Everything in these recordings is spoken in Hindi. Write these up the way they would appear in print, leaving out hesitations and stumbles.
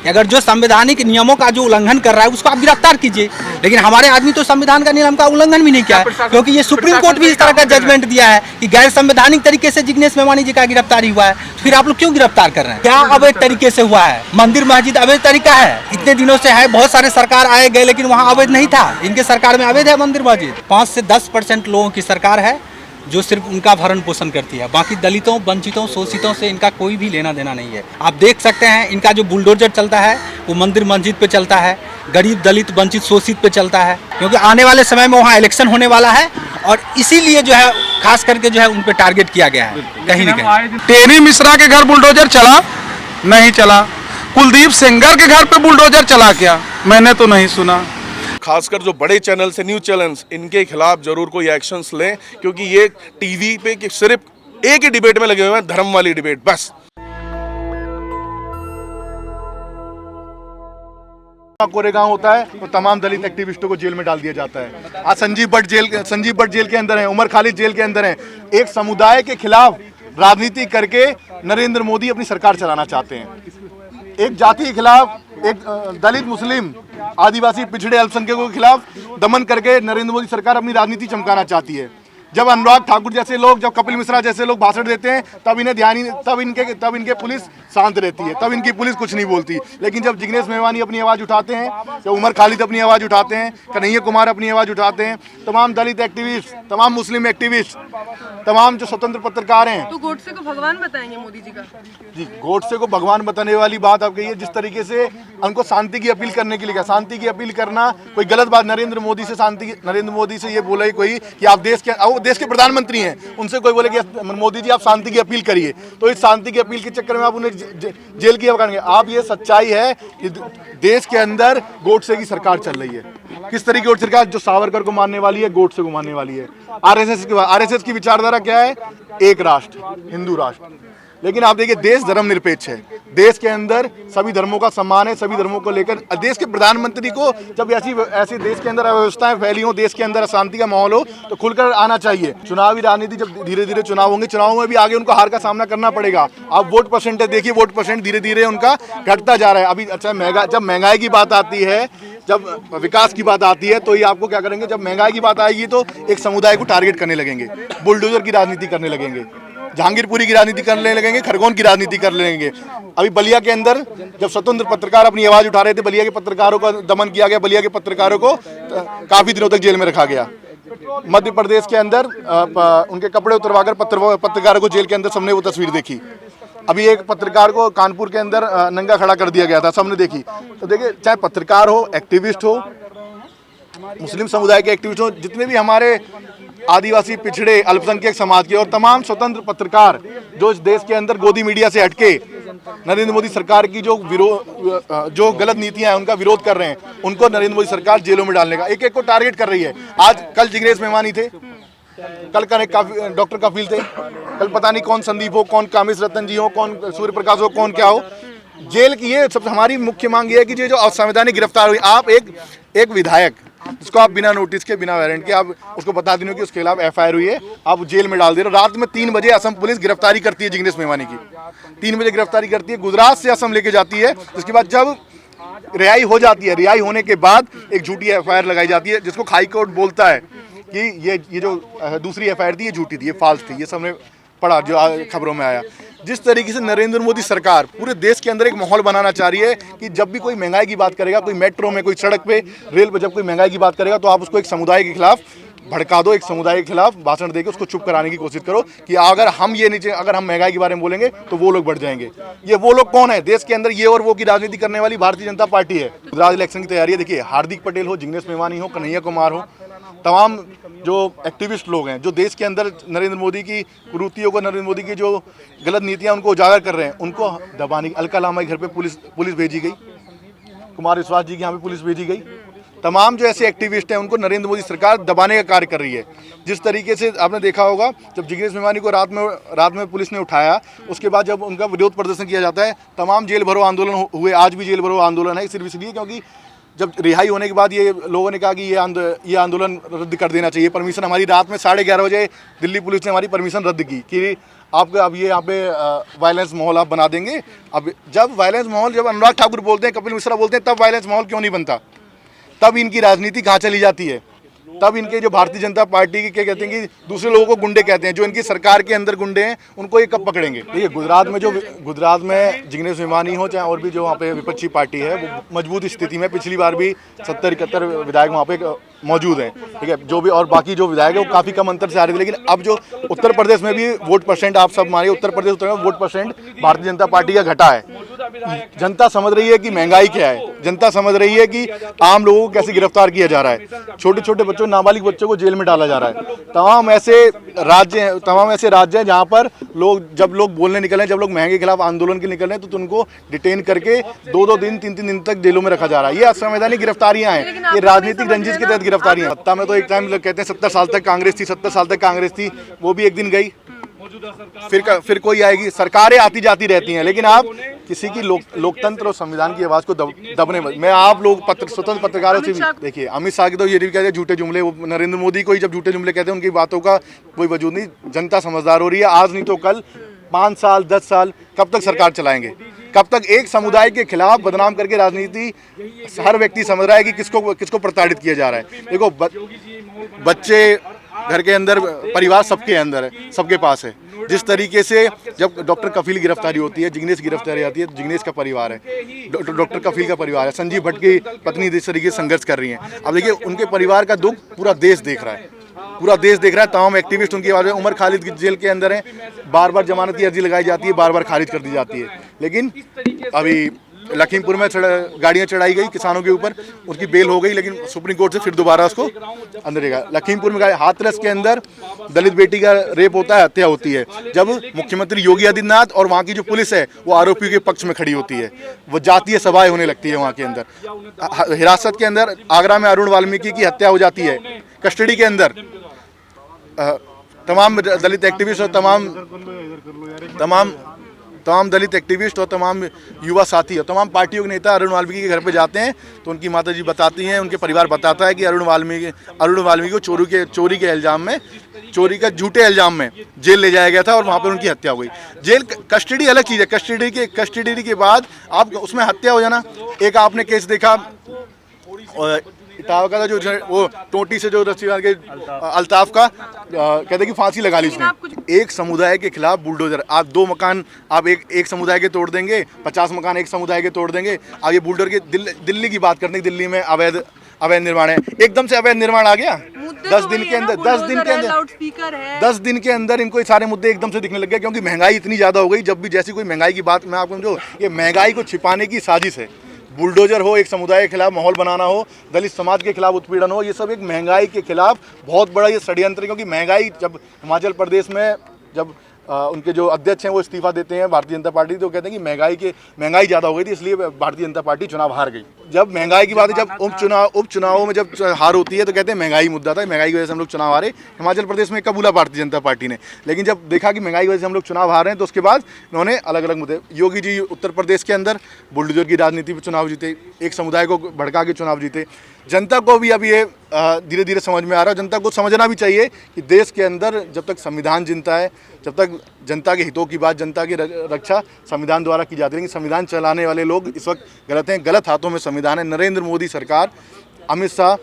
अगर जो संवैधानिक नियमों का जो उल्लंघन कर रहा है उसको आप गिरफ्तार कीजिए, लेकिन हमारे आदमी तो संविधान का नियम का उल्लंघन भी नहीं किया है, क्योंकि ये सुप्रीम कोर्ट भी इस तरह का जजमेंट दिया है कि गैर संवैधानिक तरीके से जिग्नेश मेवानी जी का गिरफ्तारी हुआ है। फिर आप लोग क्यों गिरफ्तार कर रहे हैं? क्या अवैध तरीके से हुआ है? मंदिर मस्जिद अवैध तरीका है? इतने दिनों से है, बहुत सारे सरकार आए गए, लेकिन वहाँ अवैध नहीं था। इनके सरकार में अवैध है मंदिर मस्जिद। 5 से 10% लोगों की सरकार है जो सिर्फ उनका भरण पोषण करती है, बाकी दलितों, वंचितों, शोषितों से इनका कोई भी लेना देना नहीं है। आप देख सकते हैं इनका जो बुलडोजर चलता है वो मंदिर मस्जिद पे चलता है, गरीब दलित वंचित शोषित पे चलता है, क्योंकि आने वाले समय में वहाँ इलेक्शन होने वाला है और इसीलिए जो है खास करके जो है उन पे टारगेट किया गया है। कहीं न कहीं टेनी मिश्रा के घर बुलडोजर चला नहीं चला, कुलदीप सेंगर के घर पे बुलडोजर चला क्या, मैंने तो नहीं सुना। खासकर जो बड़े चैनल्स है, न्यूज़ चैनल्स, इनके खिलाफ जरूर कोई एक्शंस लें, क्योंकि ये टीवी पे सिर्फ एक ही डिबेट में लगे हुए हैं, धर्म वाली डिबेट बस। कोरेगांव होता है तो तमाम दलित एक्टिविस्टों को जेल में डाल दिया जाता है। आज संजीव भट्ट जेल के अंदर है, उमर खालिद जेल के अंदर है। एक समुदाय के खिलाफ राजनीति करके नरेंद्र मोदी अपनी सरकार चलाना चाहते हैं। एक जाति के खिलाफ, एक दलित, मुस्लिम, आदिवासी, पिछड़े, अल्पसंख्यकों के खिलाफ दमन करके नरेंद्र मोदी सरकार अपनी राजनीति चमकाना चाहती है। जब अनुराग ठाकुर जैसे लोग, जब कपिल मिश्रा जैसे लोग भाषण देते हैं तब इन्हें ध्यान ही, तब इनके पुलिस शांत रहती है, तब इनकी पुलिस कुछ नहीं बोलती। लेकिन जब जिग्नेश मेवानी अपनी आवाज़ उठाते हैं, जब उमर खालिद अपनी आवाज़ उठाते हैं, कन्हैया कुमार अपनी आवाज़ उठाते हैं, तमाम दलित एक्टिविस्ट, तमाम मुस्लिम एक्टिविस्ट, तमाम जो स्वतंत्र पत्रकार हैं, तो गोडसे को भगवान बताएंगे मोदी जी का? जी, गोडसे को भगवान बताने वाली बात आप कही है। जिस तरीके से उनको शांति की अपील करने के लिए, शांति की अपील करना कोई गलत बात। नरेंद्र मोदी से ये बोला कोई कि आप देश के प्रधानमंत्री हैं, उनसे कोई बोले कि मोदी जी आप शांति की अपील करिए, तो इस शांति की अपील के चक्कर में आप उन्हें जेल की करेंगे। आप, ये सच्चाई है कि देश के अंदर गोडसे की सरकार चल रही है। किस तरीके की सरकार? जो सावरकर को मानने वाली है, गोडसे को मानने वाली है। आरएसएस की विचारधारा क्या है? एक राष्ट्र, हिंदू राष्ट्र। लेकिन आप देखिए, देश धर्मनिरपेक्ष है, देश के अंदर सभी धर्मों का सम्मान है, सभी धर्मों को लेकर देश के प्रधानमंत्री को जब ऐसी देश के अंदर अव्यवस्थाएं फैली हो, देश के अंदर अशांति का माहौल हो, तो खुलकर आना चाहिए। चुनावी राजनीति, जब धीरे धीरे चुनाव होंगे, चुनाव में भी आगे उनको हार का सामना करना पड़ेगा। आप वोट परसेंटेज देखिए, वोट परसेंट धीरे धीरे उनका घटता जा रहा है। अभी अच्छा, जब महंगाई की बात आती है, जब विकास की बात आती है, तो ये आपको क्या करेंगे, जब महंगाई की बात आएगी तो एक समुदाय को टारगेट करने लगेंगे, बुलडोजर की राजनीति करने लगेंगे, जहांगीरपुरी की राजनीति करने लगेंगे, खरगोन की राजनीति कर लेंगे। अभी बलिया के अंदर जब स्वतंत्र पत्रकार अपनी आवाज उठा रहे थे, बलिया के पत्रकारों का दमन किया गया, बलिया के पत्रकारों को काफी दिनों तक जेल में रखा गया। मध्य प्रदेश के अंदर उनके कपड़े उतरवाकर पत्रकारों को जेल के अंदर सबने वो तस्वीर देखी। अभी एक पत्रकार को कानपुर के अंदर नंगा खड़ा कर दिया गया था, सबने देखी। तो देखिए, चाहे पत्रकार हो, एक्टिविस्ट हो, मुस्लिम समुदाय के एक्टिविस्ट हो, जितने भी हमारे आदिवासी, पिछड़े, अल्पसंख्यक समाज के और तमाम स्वतंत्र पत्रकार जो इस देश के अंदर गोदी मीडिया से हटके नरेंद्र मोदी सरकार की जो गलत नीतियां हैं उनका विरोध कर रहे हैं, उनको नरेंद्र मोदी सरकार जेलों में डालने का एक को टारगेट कर रही है। कल जिग्नेश मेवानी थे, कल डॉक्टर कफील थे, कल पता नहीं कौन संदीप हो, कौन कामेश रतन जी हो, कौन सूर्य प्रकाश हो, कौन क्या हो, जेल की। ये सब हमारी मुख्य मांग ये है कि जो असंवैधानिक गिरफ्तार हुई, आप एक विधायक जिसको आप बिना नोटिस के, बिना वारंट के आप उसको बता देने कि उसके खिलाफ एफआईआर हुई है, आप जेल में डाल दे रहे हो। रात में 3 बजे असम पुलिस गिरफ्तारी करती है जिग्नेश मेवानी की, 3 बजे गिरफ्तारी करती है, गुजरात से असम लेके जाती है। उसके बाद जब रिहाई हो जाती है, रिहाई होने के बाद एक झूठी एफआईआर लगाई जाती है, जिसको हाई कोर्ट बोलता है कि ये जो दूसरी एफआईआर थी ये झूठी थी, ये फॉल्स थी। ये सबने पढ़ा, जो खबरों में आया। जिस तरीके से नरेंद्र मोदी सरकार पूरे देश के अंदर एक माहौल बनाना चाह रही है कि जब भी कोई महंगाई की बात करेगा, कोई मेट्रो में, कोई सड़क पे, रेल पे जब कोई महंगाई की बात करेगा, तो आप उसको एक समुदाय के खिलाफ भड़का दो, एक समुदाय के खिलाफ भाषण देकर उसको चुप कराने की कोशिश करो कि अगर हम महंगाई के बारे में बोलेंगे तो वो लोग बढ़ जाएंगे। ये वो लोग कौन है? देश के अंदर ये और वो की राजनीति करने वाली भारतीय जनता पार्टी है। गुजरात इलेक्शन की तैयारी है। देखिए, हार्दिक पटेल हो, जिग्नेश मेवानी हो, कन्हैया कुमार हो, तमाम जो एक्टिविस्ट लोग हैं, जो देश के अंदर नरेंद्र मोदी की कुरीतियों को, नरेंद्र मोदी की जो गलत नीतियां उनको उजागर कर रहे हैं, उनको दबाने की। अलका लामा के घर पे पुलिस भेजी गई, कुमार विश्वास जी के यहाँ पे पुलिस भेजी गई। तमाम जो ऐसे एक्टिविस्ट हैं उनको नरेंद्र मोदी सरकार दबाने का कार्य कर रही है। जिस तरीके से आपने देखा होगा, जब जिग्नेश मेवानी को रात में पुलिस ने उठाया, उसके बाद जब उनका विरोध प्रदर्शन किया जाता है, तमाम जेल भरो आंदोलन हुए। आज भी जेल भरो आंदोलन है, सिर्फ इसलिए क्योंकि जब रिहाई होने के बाद ये लोगों ने कहा कि ये आंदोलन रद्द कर देना चाहिए। परमिशन हमारी रात में 11:30 बजे दिल्ली पुलिस ने हमारी परमिशन रद्द की कि आप अब ये यहाँ पे वायलेंस माहौल आप बना देंगे। अब जब वायलेंस माहौल, जब अनुराग ठाकुर बोलते हैं, कपिल मिश्रा बोलते हैं, तब वायलेंस माहौल क्यों नहीं बनता? तब इनकी राजनीति कहाँ चली जाती है? तब इनके जो भारतीय जनता पार्टी के क्या कहते हैं कि दूसरे लोगों को गुंडे कहते हैं, जो इनकी सरकार के अंदर गुंडे हैं, उनको ये कब पकड़ेंगे? देखिए गुजरात में जिग्नेश मेवानी हो चाहे और भी जो वहाँ पे विपक्षी पार्टी है, वो मजबूत स्थिति में, पिछली बार भी 70-71 विधायक वहाँ पे मौजूद हैं, ठीक है, जो भी, और बाकी जो विधायक है वो काफ़ी कम अंतर से आ रहे थे। लेकिन अब जो उत्तर प्रदेश में भी वोट परसेंट, आप सब मानिए, उत्तर प्रदेश में vote percent Bharatiya Janata party का घटा है। जनता समझ रही है कि महंगाई क्या है, जनता समझ रही है कि आम लोगों को कैसे गिरफ्तार किया जा रहा है, छोटे छोटे बच्चों, नाबालिग बच्चों को जेल में डाला जा रहा है। तमाम ऐसे राज्य हैं जहाँ पर जब लोग बोलने निकले, जब लोग महंगे के खिलाफ आंदोलन के निकले, तो उनको डिटेन करके 2-2 दिन 3-3 दिन तक जेलों में रखा जा रहा है। ये असंवैधानिक गिरफ्तारियां हैं, ये राजनीतिक रंजिश के तहत गिरफ्तारियां। सत्ता में तो एक टाइम कहते हैं 70 साल तक कांग्रेस थी, 70 साल तक कांग्रेस थी, वो भी एक दिन गई, फिर कोई आएगी। सरकारें आती जाती रहती हैं, लेकिन आप किसी की लोकतंत्र और संविधान की आवाज को दबने मैं आप लोग स्वतंत्र पत्रकारों से भी देखिए, अमित शाह की तो ये भी कहते हैं झूठे जुमले, वो नरेंद्र मोदी को ही जब झूठे जुमले कहते हैं, उनकी बातों का कोई वजूद नहीं। जनता समझदार हो रही है, आज नहीं तो कल, 5 साल 10 साल कब तक सरकार चलाएंगे? कब तक एक समुदाय के खिलाफ बदनाम करके राजनीति? हर व्यक्ति समझ रहा है कि किसको प्रताड़ित किया जा रहा है। देखो, बच्चे घर के अंदर, परिवार सबके अंदर है, सबके पास है। जिस तरीके से जब डॉक्टर कफील गिरफ्तारी होती है, जिग्नेश गिरफ्तारी आती है, तो जिग्नेश का परिवार है, डॉक्टर कफील का परिवार है, संजीव भट्ट की पत्नी जिस तरीके से संघर्ष कर रही हैं, अब देखिए उनके परिवार का दुख पूरा देश देख रहा है, पूरा देश देख रहा है। तमाम एक्टिविस्ट उनकी आवाज़, उमर खालिद जेल के अंदर हैं, बार बार जमानत की अर्जी लगाई जाती है, बार बार खारिज कर दी जाती है। लेकिन अभी लखीमपुर में गाड़ियां चढ़ाई गई किसानों के ऊपर, उसकी बेल हो गई, लेकिन सुप्रीम कोर्ट से फिर दोबारा उसको अंदर रहेगा। लखीमपुर में हाथरस के अंदर दलित बेटी का रेप होता है, हत्या होती है, जब मुख्यमंत्री योगी आदित्यनाथ और वहाँ की जो पुलिस है वो आरोपियों के पक्ष में खड़ी होती है, वो जातीय सभाएं होने लगती है वहाँ के अंदर। हिरासत के अंदर आगरा में अरुण वाल्मीकि की हत्या हो जाती है, कस्टडी के अंदर तमाम दलित एक्टिविस्ट और तमाम दलित एक्टिविस्ट और तमाम युवा साथी और तमाम पार्टियों के नेता अरुण वाल्मीकि के घर पे जाते हैं, तो उनकी माताजी बताती हैं, उनके परिवार बताता है कि अरुण वाल्मीकि को चोरी के इल्जाम में, चोरी का झूठे इल्जाम में जेल ले जाया गया था और वहाँ पर उनकी हत्या हो गई। जेल, कस्टडी अलग चीज़ है, कस्टडी के बाद आप उसमें हत्या हो जाना। एक आपने केस देखा इटावा का था, जो वो टोटी से जो रस्सी डाल के अल्ताफ का कहते कि फांसी लगा ली उसने। एक समुदाय के खिलाफ बुलडोजर, आप 2 मकान आप एक समुदाय के तोड़ देंगे, 50 मकान एक समुदाय के तोड़ देंगे। आप ये बुलडोजर के दिल्ली की बात करते हैं, दिल्ली में अवैध निर्माण है, एकदम से अवैध निर्माण आ गया 10 दिन के अंदर, 10 दिन के अंदर इनको ये सारे मुद्दे एकदम से दिखने लग गए, क्योंकि महंगाई इतनी ज़्यादा हो गई। जब भी जैसी कोई महंगाई की बात, मैं आपको समझो, ये महंगाई को छिपाने की साजिश है। बुलडोजर हो, एक समुदाय के खिलाफ माहौल बनाना हो, दलित समाज के खिलाफ उत्पीड़न हो, ये सब एक महंगाई के खिलाफ बहुत बड़ा ये षड्यंत्र है। क्योंकि महंगाई, जब हिमाचल प्रदेश में जब उनके जो अध्यक्ष हैं वो इस्तीफा देते हैं भारतीय जनता पार्टी, तो कहते हैं कि महंगाई ज़्यादा हो गई थी, इसलिए भारतीय जनता पार्टी चुनाव हार गई। जब महंगाई की बात है, जब उपचुनावों में जब हार होती है, तो कहते हैं महंगाई मुद्दा था, महंगाई की वजह से हम लोग चुनाव हारे। हिमाचल प्रदेश में कबूला भारतीय जनता पार्टी ने, लेकिन जब देखा कि महंगाई की वजह से हम लोग चुनाव हार रहे हैं, तो उसके बाद उन्होंने अलग अलग मुद्दे, योगी जी उत्तर प्रदेश के अंदर बुलडोजर की राजनीति पर चुनाव जीते, एक समुदाय को भड़का के चुनाव जीते। जनता को भी अब ये धीरे धीरे समझ में आ रहा है। जनता को समझना भी चाहिए कि देश के अंदर जब तक संविधान जिंदा है, जब तक जनता के हितों की बात, जनता की रक्षा संविधान द्वारा की जाती है। लेकिन संविधान चलाने वाले लोग इस वक्त गलत हैं, गलत हाथों में संविधान है। नरेंद्र मोदी सरकार, अमित शाह,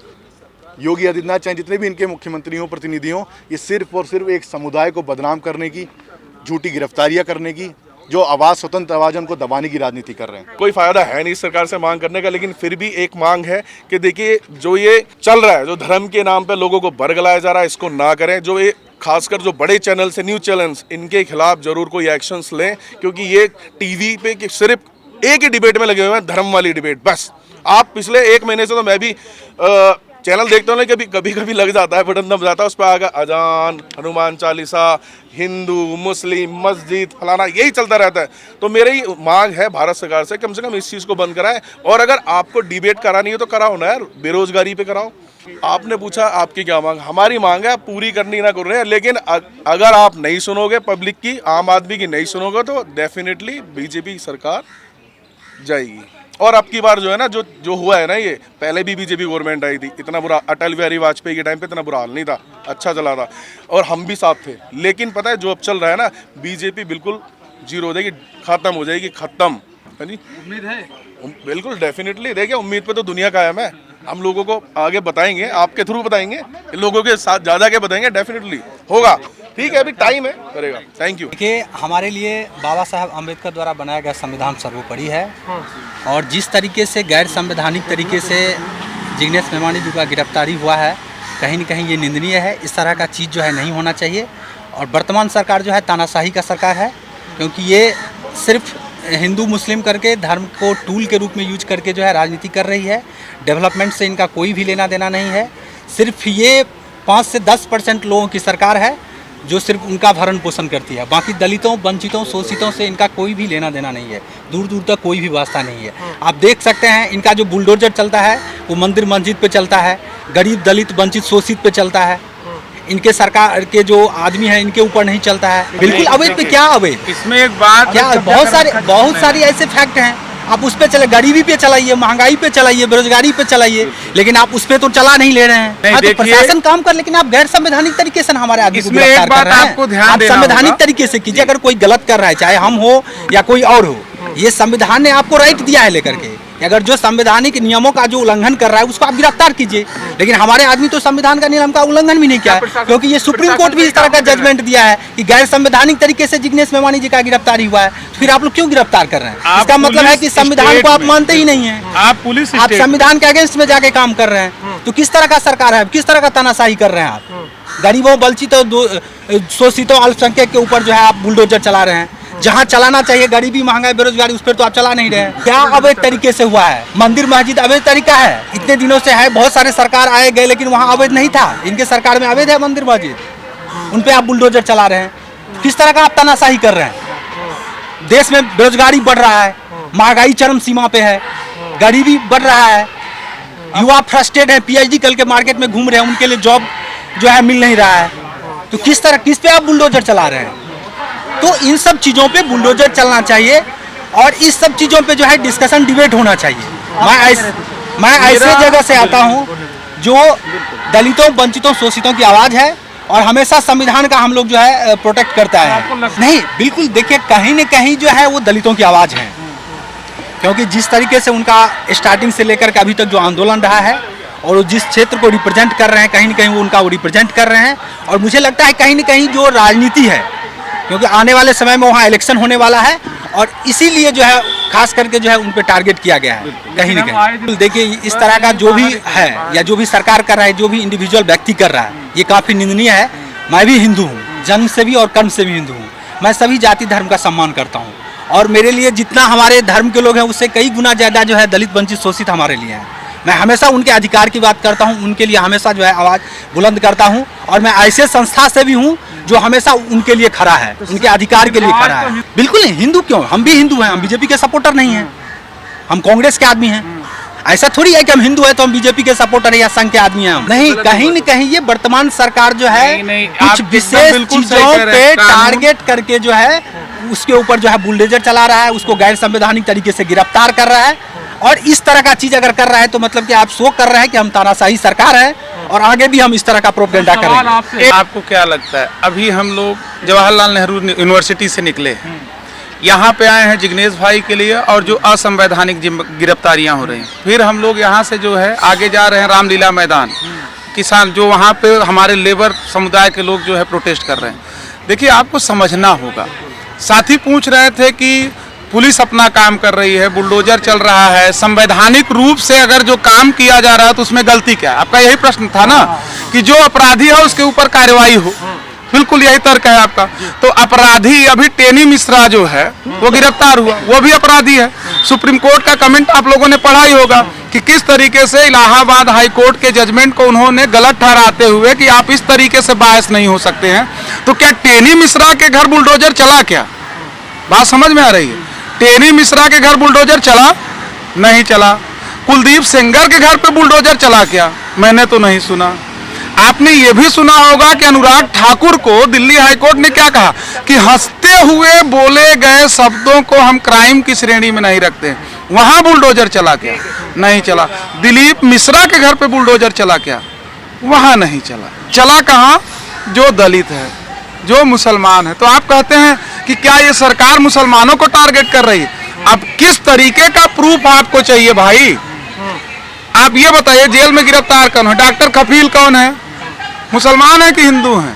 योगी आदित्यनाथ, चाहे जितने भी इनके मुख्यमंत्री हों, प्रतिनिधि हों, ये सिर्फ और सिर्फ एक समुदाय को बदनाम करने की, झूठी गिरफ्तारियाँ करने की, जो आवाज़, स्वतंत्र आवाज़, उनको दबाने की राजनीति कर रहे हैं। कोई फायदा है नहीं सरकार से मांग करने का, लेकिन फिर भी एक मांग है कि देखिए, जो ये चल रहा है, जो धर्म के नाम पे लोगों को बरगलाया जा रहा है, इसको ना करें। जो ये खासकर जो बड़े चैनल्स हैं, न्यूज़ चैनल्स, इनके खिलाफ जरूर कोई एक्शंस लें, क्योंकि ये टीवी पे कि सिर्फ एक ही डिबेट में लगे हुए हैं, धर्म वाली डिबेट। बस आप पिछले 1 महीने से, तो मैं भी चैनल देखता हूँ ना, कभी लग जाता है, बटन दब जाता है, उस पर आगे अजान, हनुमान चालीसा, हिंदू, मुस्लिम, मस्जिद, फलाना, यही चलता रहता है। तो मेरी मांग है भारत सरकार से, कम इस चीज़ को बंद कराएं। और अगर आपको डिबेट करानी है तो कराओ ना यार, बेरोजगारी पे कराओ। आपने पूछा आपकी क्या मांग, हमारी मांग है, पूरी करनी ना कर रहे हैं, लेकिन अगर आप नहीं सुनोगे पब्लिक की, आम आदमी की नहीं सुनोगे, तो डेफिनेटली बीजेपी सरकार जाएगी। और अब की बार जो है ना जो हुआ है ना, ये पहले भी बीजेपी गवर्नमेंट आई थी, इतना बुरा अटल बिहारी वाजपेयी के टाइम पे इतना बुरा हाल नहीं था, अच्छा चला था और हम भी साथ थे। लेकिन पता है जो अब चल रहा है ना, बीजेपी बिल्कुल जीरो हो जाएगी, खत्म हो जाएगी, खत्म है जी। उम्मीद है? बिल्कुल डेफिनेटली। देखिए उम्मीद पे तो दुनिया कायम है, हम लोगों को आगे बताएंगे, आपके थ्रू बताएंगे, लोगों के साथ ज़्यादा के बताएंगे, डेफिनेटली होगा। ठीक है, अभी टाइम है, करेगा। Thank you. देखिए हमारे लिए बाबा साहब अम्बेडकर द्वारा बनाया गया संविधान सर्वोपरि है और जिस तरीके से गैर संवैधानिक तरीके से जिग्नेश मेवानी जी का गिरफ्तारी हुआ है, कहीं न कहीं ये निंदनीय है। इस तरह का चीज़ जो है नहीं होना चाहिए और वर्तमान सरकार जो है तानाशाही का सरकार है, क्योंकि ये सिर्फ हिंदू मुस्लिम करके धर्म को टूल के रूप में यूज करके जो है राजनीति कर रही है। डेवलपमेंट से इनका कोई भी लेना देना नहीं है। सिर्फ ये 5 से 10% लोगों की सरकार है जो सिर्फ उनका भरण पोषण करती है, बाकी दलितों, वंचितों, शोषितों से इनका कोई भी लेना देना नहीं है, दूर दूर तक कोई भी वास्ता नहीं है। आप देख सकते हैं इनका जो बुलडोजर चलता है वो मंदिर मस्जिद पे चलता है, गरीब दलित वंचित शोषित पे चलता है। इनके सरकार के जो आदमी हैं इनके ऊपर नहीं चलता है। बिल्कुल अवैध पे क्या अवैध, इसमें एक बात क्या बहुत सारी ऐसे फैक्ट हैं। आप उस पे चले, गरीबी पे चलाइए, महंगाई पे चलाइए, बेरोजगारी पे चलाइए, लेकिन आप उस पे तो चला नहीं ले रहे हैं। हाँ, तो प्रशासन काम कर, लेकिन आप गैर संवैधानिक तरीके से हमारे आदमी को गिरफ्तार कर रहे हैं। आप संवैधानिक तरीके से कीजिए। अगर कोई गलत कर रहा है, चाहे हम हो या कोई और हो, ये संविधान ने आपको राइट दिया है लेकर के। अगर जो संवैधानिक नियमों का जो उल्लंघन कर रहा है उसको आप गिरफ्तार कीजिए, लेकिन हमारे आदमी तो संविधान का नियम का उल्लंघन भी नहीं किया है, क्योंकि ये सुप्रीम कोर्ट भी इस तरह का जजमेंट दिया है कि गैर संवैधानिक तरीके से जिग्नेश मेवानी जी का गिरफ्तारी हुआ है। तो फिर आप लोग क्यों गिरफ्तार कर रहे हैं? इसका मतलब है कि संविधान को आप मानते ही नहीं है। आप पुलिस, आप संविधान के अगेंस्ट में जाके काम कर रहे हैं, तो किस तरह का सरकार है, किस तरह का तानाशाही कर रहे हैं आप? गरीबों, वंचितों, शोषितों, अल्पसंख्यक के ऊपर जो है आप बुलडोजर चला रहे हैं। जहाँ चलाना चाहिए गरीबी, महंगाई, बेरोजगारी, उस पर तो आप चला नहीं रहे हैं। क्या अवैध तरीके से हुआ है? मंदिर मस्जिद अवैध तरीका है, इतने दिनों से है, बहुत सारे सरकार आए गए, लेकिन वहाँ अवैध नहीं था। इनके सरकार में अवैध है मंदिर मस्जिद, उन पे आप बुलडोजर चला रहे हैं। किस तरह का आप तानाशाही कर रहे हैं? देश में बेरोजगारी बढ़ रहा है, महंगाई चरम सीमा पे है, गरीबी बढ़ रहा है, युवा फ्रस्ट्रेट है, PhD करके मार्केट में घूम रहे हैं, उनके लिए जॉब जो है मिल नहीं रहा है। तो किस पे आप बुलडोजर चला रहे हैं? तो इन सब चीज़ों पे बुलडोजर चलना चाहिए और इस सब चीज़ों पे जो है डिस्कशन, डिबेट होना चाहिए। मैं ऐसे जगह से आता हूँ जो दलितों, वंचितों, शोषितों की आवाज़ है और हमेशा संविधान का हम लोग जो है प्रोटेक्ट करता है। नहीं, बिल्कुल देखिए, कहीं न कहीं जो है वो दलितों की आवाज़ है, क्योंकि जिस तरीके से उनका स्टार्टिंग से लेकर के अभी तक जो आंदोलन रहा है और वो जिस क्षेत्र को रिप्रेजेंट कर रहे हैं, कहीं न कहीं वो उनका वो रिप्रेजेंट कर रहे हैं। और मुझे लगता है कहीं न कहीं जो राजनीति है, क्योंकि आने वाले समय में वहाँ इलेक्शन होने वाला है और इसीलिए जो है खास करके जो है उन पे टारगेट किया गया है कहीं न कहीं। देखिए इस तरह का जो भी है या जो भी सरकार कर रहा है, जो भी इंडिविजुअल व्यक्ति कर रहा है, ये काफ़ी निंदनीय है। मैं भी हिंदू हूँ, जन्म से भी और कर्म से भी हिंदू हूँ। मैं सभी जाति धर्म का सम्मान करता हूँ और मेरे लिए जितना हमारे धर्म के लोग हैं उससे कई गुना ज़्यादा जो है दलित, वंचित, शोषित हमारे लिए हैं। मैं हमेशा उनके अधिकार की बात करता हूँ, उनके लिए हमेशा जो है आवाज़ बुलंद करता हूँ और मैं ऐसे संस्था से भी हूँ जो हमेशा उनके लिए खड़ा है, उनके अधिकार के लिए खड़ा है। बिल्कुल नहीं, हिंदू क्यों, हम भी हिंदू हैं, हम बीजेपी के सपोर्टर नहीं हैं, हम कांग्रेस के आदमी हैं। ऐसा थोड़ी है कि हम हिंदू हैं तो हम बीजेपी के सपोर्टर या संघ के आदमी हैं। नहीं, कहीं न कहीं ये वर्तमान सरकार जो है कुछ विशेष चीजों पे टारगेट करके जो है उसके ऊपर जो है बुलडोजर चला रहा है, उसको गैर संवैधानिक तरीके से गिरफ्तार कर रहा है। और इस तरह का चीज अगर कर रहा है तो मतलब कि आप शो कर रहे हैं कि हम तानाशाही सरकार है और आगे भी हम इस तरह का प्रोपेगेंडा करेंगे। आपको क्या लगता है, अभी हम लोग जवाहरलाल नेहरू यूनिवर्सिटी से निकले, यहाँ पे आए हैं जिग्नेश भाई के लिए और जो असंवैधानिक गिरफ्तारियां हो रही हैं, फिर हम लोग यहाँ से जो है आगे जा रहे हैं रामलीला मैदान, किसान जो वहाँ पे हमारे लेबर समुदाय के लोग जो है प्रोटेस्ट कर रहे हैं। देखिए आपको समझना होगा, साथी पूछ रहे थे कि पुलिस अपना काम कर रही है, बुलडोजर चल रहा है, संवैधानिक रूप से अगर जो काम किया जा रहा है तो उसमें गलती क्या है? आपका यही प्रश्न था ना कि जो अपराधी है उसके ऊपर कार्रवाई हो, बिल्कुल यही तर्क है आपका। तो अपराधी अभी टेनी मिश्रा जो है वो गिरफ्तार हुआ, वो भी अपराधी है। सुप्रीम कोर्ट का कमेंट आप लोगों ने पढ़ा ही होगा कि किस तरीके से इलाहाबाद हाई कोर्ट के जजमेंट को उन्होंने गलत ठहराते हुए कि आप इस तरीके से बायस नहीं हो सकते हैं। तो क्या टेनी मिश्रा के घर बुलडोजर चला क्या? बात समझ में आ रही है? टेनी मिश्रा के घर बुलडोजर चला? नहीं चला। कुलदीप सेंगर के घर पे बुलडोजर चला क्या? मैंने तो नहीं सुना। आपने ये भी सुना होगा कि अनुराग ठाकुर को दिल्ली हाईकोर्ट ने क्या कहा कि हंसते हुए बोले गए शब्दों को हम क्राइम की श्रेणी में नहीं रखते। वहां बुलडोजर चला क्या? नहीं चला। दिलीप मिश्रा के घर पे बुलडोजर चला क्या? वहां नहीं चला। चला कहां? जो दलित है, जो मुसलमान है। तो आप कहते हैं कि क्या ये सरकार मुसलमानों को टारगेट कर रही है? अब किस तरीके का प्रूफ आपको चाहिए भाई? आप ये बताइए, जेल में गिरफ्तार कौन है? डॉक्टर कफील कौन है? मुसलमान है कि हिंदू हैं?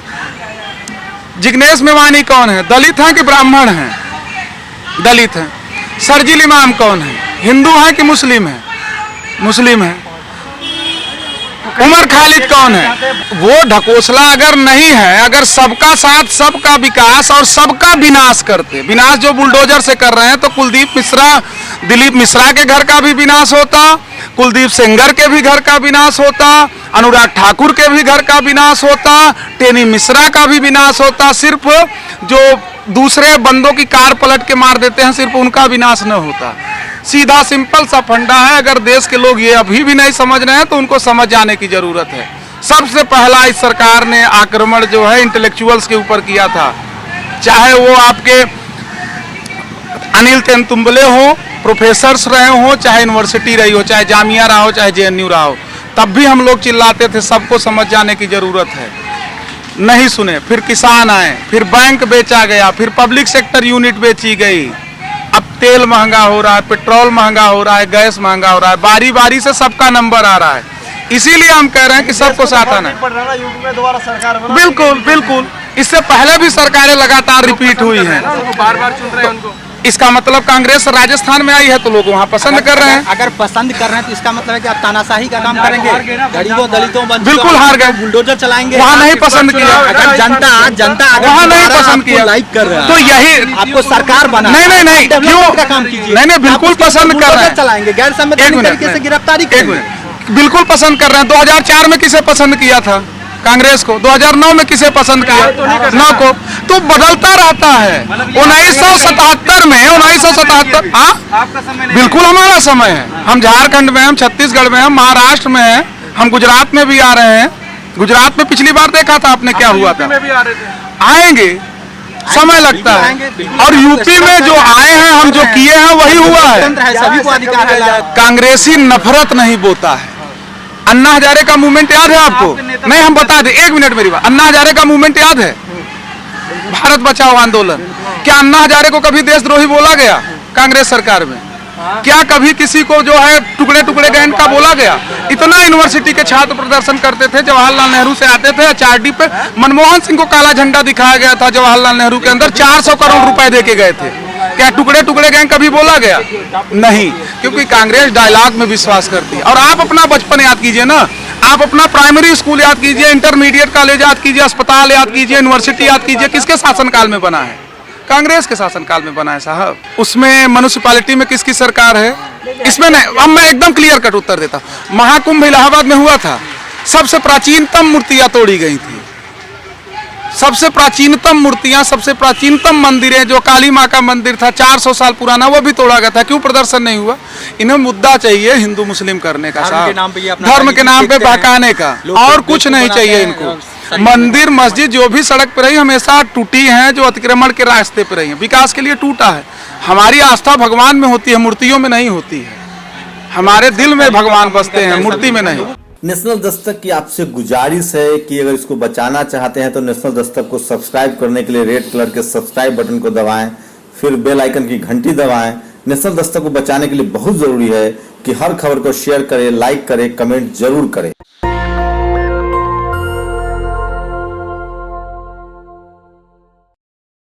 जिग्नेश मेवानी कौन है? दलित हैं कि ब्राह्मण हैं? दलित हैं। शर्जील इमाम कौन है? हिंदू हैं कि मुस्लिम हैं? मुस्लिम हैं। उमर खालिद कौन है? वो ढकोसला अगर नहीं है, अगर सबका साथ, सबका विकास और सबका विनाश करते, विनाश जो बुलडोजर से कर रहे हैं, तो कुलदीप मिश्रा, दिलीप मिश्रा के घर का भी विनाश होता, कुलदीप सेंगर के भी घर का विनाश होता, अनुराग ठाकुर के भी घर का विनाश होता, टेनी मिश्रा का भी विनाश होता। सिर्फ जो दूसरे बंदों की कार पलट के मार देते हैं, सिर्फ उनका विनाश न होता। सीधा सिंपल सा फंडा है। अगर देश के लोग ये अभी भी नहीं समझ रहे हैं तो उनको समझ जाने की जरूरत है। सबसे पहला इस सरकार ने आक्रमण जो है इंटेलेक्चुअल्स के ऊपर किया था, चाहे वो आपके अनिल तेंदुलकर हो, प्रोफेसर्स रहे हो, चाहे यूनिवर्सिटी रही हो, चाहे जामिया रहा हो, चाहे जेएनयू रहा हो, तब भी हम लोग चिल्लाते थे। सबको समझ जाने की जरूरत है। नहीं सुने। फिर किसान आए, फिर बैंक बेचा गया, फिर पब्लिक सेक्टर यूनिट बेची गई। अब तेल महंगा हो रहा है, पेट्रोल महंगा हो रहा है, गैस महंगा हो रहा है, बारी बारी से सबका नंबर आ रहा है। इसीलिए हम कह रहे हैं कि सबको साथ आना है। बिल्कुल बिल्कुल। इससे पहले भी सरकारें लगातार रिपीट हुई हैं। बार-बार चुन रहे हैं उनको। इसका मतलब कांग्रेस राजस्थान में आई है तो लोग वहाँ पसंद कर रहे हैं। अगर पसंद कर रहे हैं तो इसका मतलब है कि आप तानाशाही का काम करेंगे, गरीबों दलितों वंचितों बिल्कुल हार गए। बुलडोजर चलाएंगे। वहाँ नहीं पसंद किया। अगर जनता अगर वहाँ नहीं दोबारा पसंद आपको किया लाइक कर रहा है, तो यही आपको सरकार बना, नहीं क्यों डेवलपमेंट का काम कीजिए। नहीं बिल्कुल पसंद कर रहे हैं। चलाएंगे, गैर संवैधानिक तरीके से गिरफ्तारी करेंगे। बिल्कुल पसंद कर रहे हैं। 2004 में किसे पसंद किया था? कांग्रेस को। 2009 में किसे पसंद किया? 9 को। तो बदलता रहता है। 1977 में 1977 बिल्कुल हमारा समय है। हम झारखंड में, हम छत्तीसगढ़ में, हम महाराष्ट्र में हैं, हम गुजरात में भी आ रहे हैं। गुजरात में पिछली बार देखा था आपने क्या हुआ था। आएंगे, समय लगता है। और यूपी में जो आए हैं, हम जो किए हैं वही हुआ है। सभी को अधिकार है। कांग्रेसी नफरत नहीं बोता है। अन्ना हजारे का मूवमेंट याद है आपको? नहीं, हम बता दें, 1 मिनट मेरी बात। अन्ना हजारे का मूवमेंट याद है? भारत बचाओ आंदोलन। क्या अन्ना हजारे को कभी देशद्रोही बोला गया कांग्रेस सरकार में? क्या कभी किसी को जो है टुकड़े टुकड़े गैंग का बोला गया? इतना यूनिवर्सिटी के छात्र प्रदर्शन करते थे, जवाहरलाल नेहरू से आते थे, एचआरडी पे मनमोहन सिंह को काला झंडा दिखाया गया था जवाहरलाल नेहरू के अंदर, 400 करोड़ रुपए दे के गए थे। क्या टुकड़े टुकड़े गैंग कभी बोला गया? नहीं, क्योंकि कांग्रेस डायलॉग में विश्वास करती है। और आप अपना बचपन याद कीजिए ना, आप अपना प्राइमरी स्कूल याद कीजिए, इंटरमीडिएट कॉलेज याद कीजिए, अस्पताल याद कीजिए, यूनिवर्सिटी याद कीजिए, किसके शासनकाल में बना है? कांग्रेस के शासनकाल में बना है साहब। उसमें म्युनिसिपैलिटी में किसकी सरकार है? इसमें नहीं। अब मैं एकदम क्लियर कट उत्तर देता। महाकुंभ इलाहाबाद में हुआ था, सबसे प्राचीनतम मूर्तियां तोड़ी गई थी। सबसे प्राचीनतम मूर्तियां, सबसे प्राचीनतम मंदिरें, जो काली माँ का मंदिर था 400 साल पुराना, वो भी तोड़ा गया था। क्यों प्रदर्शन नहीं हुआ? इन्हें मुद्दा चाहिए हिंदू मुस्लिम करने का साहब, धर्म के नाम पे बहकाने का, और कुछ नहीं चाहिए इनको। मंदिर मस्जिद जो भी सड़क पे रही हमेशा टूटी हैं, जो अतिक्रमण के रास्ते पे रही है, विकास के लिए टूटा है। हमारी आस्था भगवान में होती है, मूर्तियों में नहीं होती है। हमारे दिल में भगवान बसते हैं, मूर्ति में नहीं। नेशनल दस्तक की आपसे गुजारिश है कि अगर इसको बचाना चाहते हैं तो नेशनल दस्तक को सब्सक्राइब करने के लिए रेड कलर के सब्सक्राइब बटन को दबाएं, फिर बेल आइकन की घंटी दबाएं। नेशनल दस्तक को बचाने के लिए बहुत जरूरी है कि हर खबर को शेयर करें, लाइक करें, कमेंट जरूर करें।